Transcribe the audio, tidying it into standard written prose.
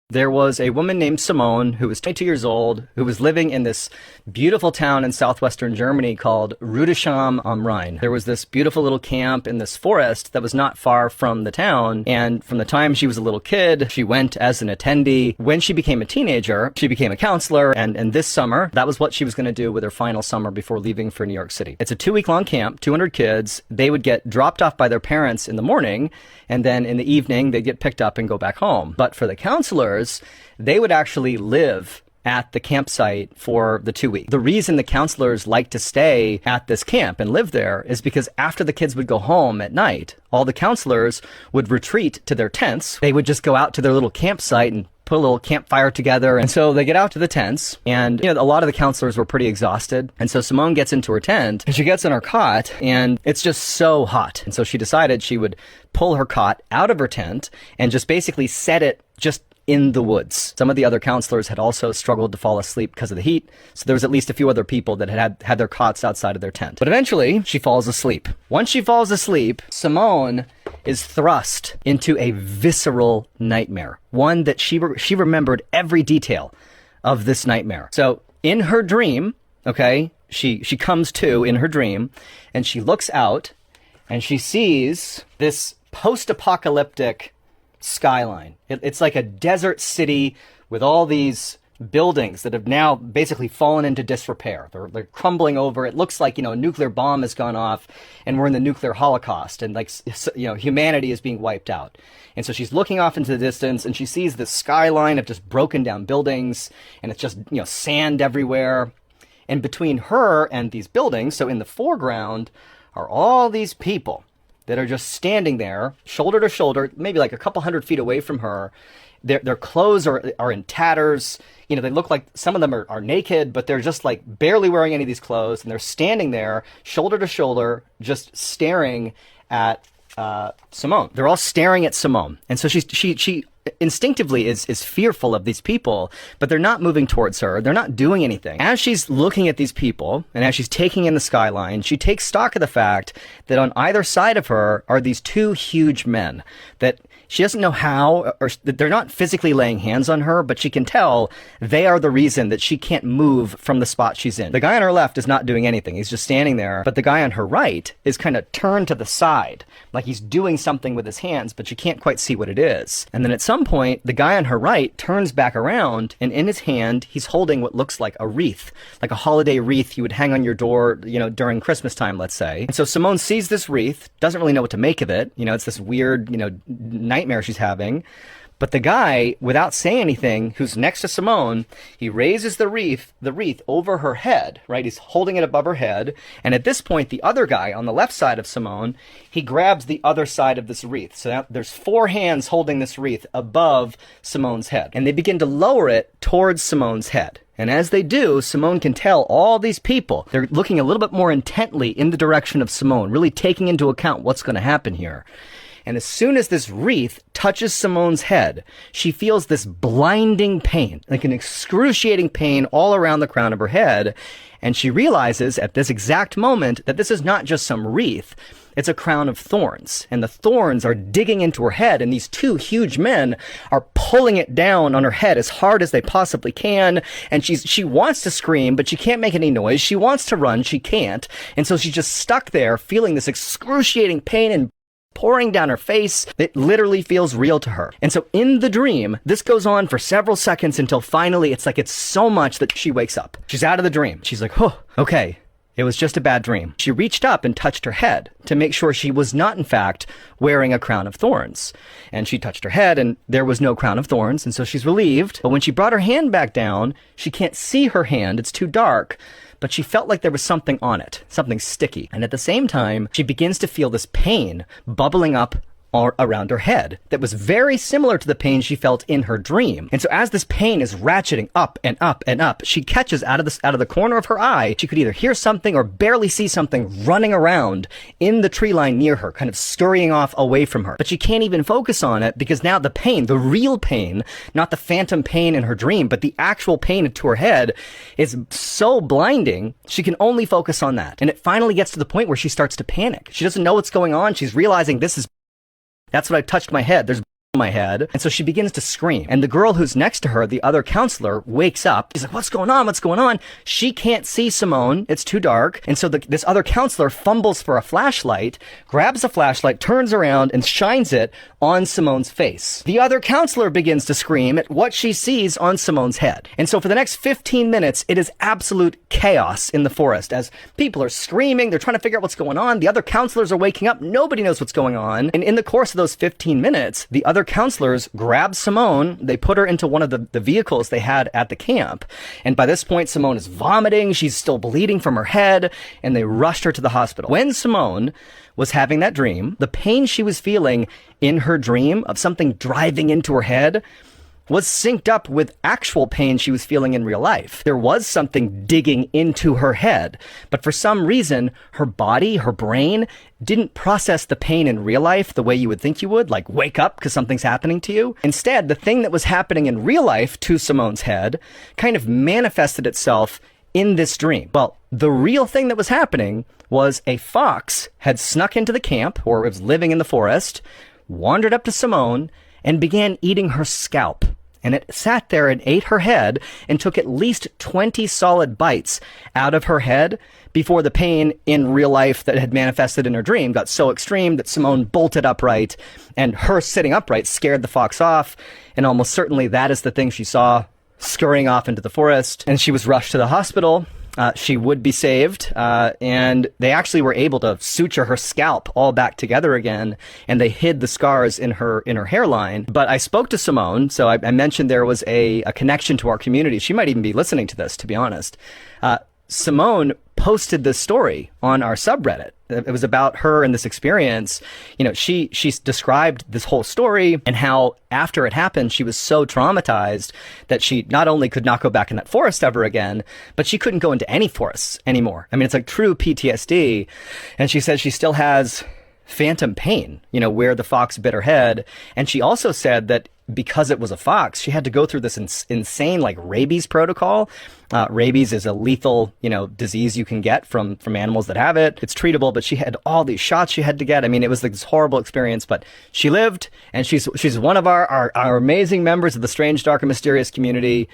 There was a woman named Simone who was 22 years old, who was living in this beautiful town in southwestern Germany called Rüdesheim am Rhein. There was this beautiful little camp in this forest that was not far from the town, and from the time she was a little kid, she went as an attendee. When she became a teenager, she became a counselor, and this summer, that was what she was going to do with her final summer before leaving for New York City. It's a 2-week-long camp, 200 kids. They would get dropped off by their parents in the morning, and then in the evening, they'd get picked up and go back home. But for the counselors, they would actually live at the campsite for the 2 weeks. The reason the counselors like to stay at this camp and live there is because after the kids would go home at night, all the counselors would retreat to their tents. They would just go out to their little campsite and put a little campfire together. And so they get out to the tents, and a lot of the counselors were pretty exhausted. And so Simone gets into her tent and she gets in her cot, and it's just so hot. And so she decided she would pull her cot out of her tent and just basically set it just in the woods. Some of the other counselors had also struggled to fall asleep because of the heat, so there was at least a few other people that had their cots outside of their tent. But eventually, she falls asleep. Once she falls asleep, Simone is thrust into a visceral nightmare, one that she remembered every detail of this nightmare. So in her dream, okay, she comes to in her dream, and she looks out, and she sees this post-apocalyptic skyline. It's like a desert city with all these buildings that have now basically fallen into disrepair. They're crumbling over. It looks like, a nuclear bomb has gone off and we're in the nuclear holocaust, and humanity is being wiped out. And so she's looking off into the distance, and she sees this skyline of just broken down buildings, and it's just, sand everywhere. And between her and these buildings, so in the foreground, are all these people that are just standing there, shoulder to shoulder, maybe like a couple hundred feet away from her. Their clothes are in tatters. They look like some of them are naked, but they're just like barely wearing any of these clothes. And they're standing there, shoulder to shoulder, just staring at Simone. They're all staring at Simone. And so she instinctively is fearful of these people, but they're not moving towards her. They're not doing anything. As she's looking at these people, and as she's taking in the skyline, she takes stock of the fact that on either side of her are these two huge men that she doesn't know how, or they're not physically laying hands on her, but she can tell they are the reason that she can't move from the spot she's in. The guy on her left is not doing anything. He's just standing there. But the guy on her right is kind of turned to the side, like he's doing something with his hands, but you can't quite see what it is. And then at some point, the guy on her right turns back around, and in his hand, he's holding what looks like a wreath, like a holiday wreath you would hang on your door, during Christmas time, let's say. And so Simone sees this wreath, doesn't really know what to make of it. It's this weird, nightmare she's having. But the guy, without saying anything, who's next to Simone, he raises the wreath over her head, right? He's holding it above her head. And at this point, the other guy on the left side of Simone, he grabs the other side of this wreath. So now there's 4 hands holding this wreath above Simone's head. And they begin to lower it towards Simone's head. And as they do, Simone can tell all these people, they're looking a little bit more intently in the direction of Simone, really taking into account what's going to happen here. And as soon as this wreath touches Simone's head, she feels this blinding pain, like an excruciating pain all around the crown of her head. And she realizes at this exact moment that this is not just some wreath, it's a crown of thorns. And the thorns are digging into her head, and these two huge men are pulling it down on her head as hard as they possibly can. And she wants to scream, but she can't make any noise. She wants to run, she can't. And so she's just stuck there feeling this excruciating pain and pouring down her face. It literally feels real to her. And so in the dream, this goes on for several seconds until finally it's so much that she wakes up. She's out of the dream. She's like, oh, okay. It was just a bad dream. She reached up and touched her head to make sure she was not, in fact, wearing a crown of thorns. And she touched her head, and there was no crown of thorns, and so she's relieved. But when she brought her hand back down, she can't see her hand. It's too dark. But she felt like there was something on it, something sticky. And at the same time, she begins to feel this pain bubbling up around her head that was very similar to the pain she felt in her dream. And so as this pain is ratcheting up and up and up, she catches out of the corner of her eye, she could either hear something or barely see something running around in the tree line near her, kind of scurrying off away from her. But she can't even focus on it because now the pain, the real pain, not the phantom pain in her dream, but the actual pain to her head is so blinding, she can only focus on that. And it finally gets to the point where she starts to panic. She doesn't know what's going on. She's realizing that's what I touched my head. There's my head. And so she begins to scream. And the girl who's next to her, the other counselor, wakes up. She's like, what's going on? What's going on? She can't see Simone. It's too dark. And so this other counselor fumbles for a flashlight, grabs a flashlight, turns around and shines it on Simone's face. The other counselor begins to scream at what she sees on Simone's head. And so for the next 15 minutes, it is absolute chaos in the forest as people are screaming. They're trying to figure out what's going on. The other counselors are waking up. Nobody knows what's going on. And in the course of those 15 minutes, the other counselors grab Simone. They put her into one of the vehicles they had at the camp. And by this point, Simone is vomiting. She's still bleeding from her head. And they rushed her to the hospital. When Simone was having that dream, the pain she was feeling in her dream of something driving into her head was synced up with actual pain she was feeling in real life. There was something digging into her head, but for some reason, her body, her brain, didn't process the pain in real life the way you would think you would, like wake up because something's happening to you. Instead, the thing that was happening in real life to Simone's head kind of manifested itself in this dream. Well, the real thing that was happening was a fox had snuck into the camp, or it was living in the forest, wandered up to Simone, and began eating her scalp. And it sat there and ate her head and took at least 20 solid bites out of her head before the pain in real life that had manifested in her dream got so extreme that Simone bolted upright, and her sitting upright scared the fox off. And almost certainly that is the thing she saw scurrying off into the forest. And she was rushed to the hospital. She would be saved, and they actually were able to suture her scalp all back together again, and they hid the scars in her hairline. But I spoke to Simone, so I mentioned there was a connection to our community. She might even be listening to this, to be honest. Simone posted this story on our subreddit. It was about her and this experience. You know, she described this whole story and how after it happened, she was so traumatized that she not only could not go back in that forest ever again, but she couldn't go into any forests anymore. I mean, it's like true PTSD. And she says she still has phantom pain, you know, where the fox bit her head. And she also said that because it was a fox, she had to go through this insane like rabies protocol. Rabies is a lethal, you know, disease you can get from animals that have it. It's treatable, but she had all these shots she had to get. I mean, it was like this horrible experience, but she lived, and she's one of our amazing members of the strange, dark, and mysterious community.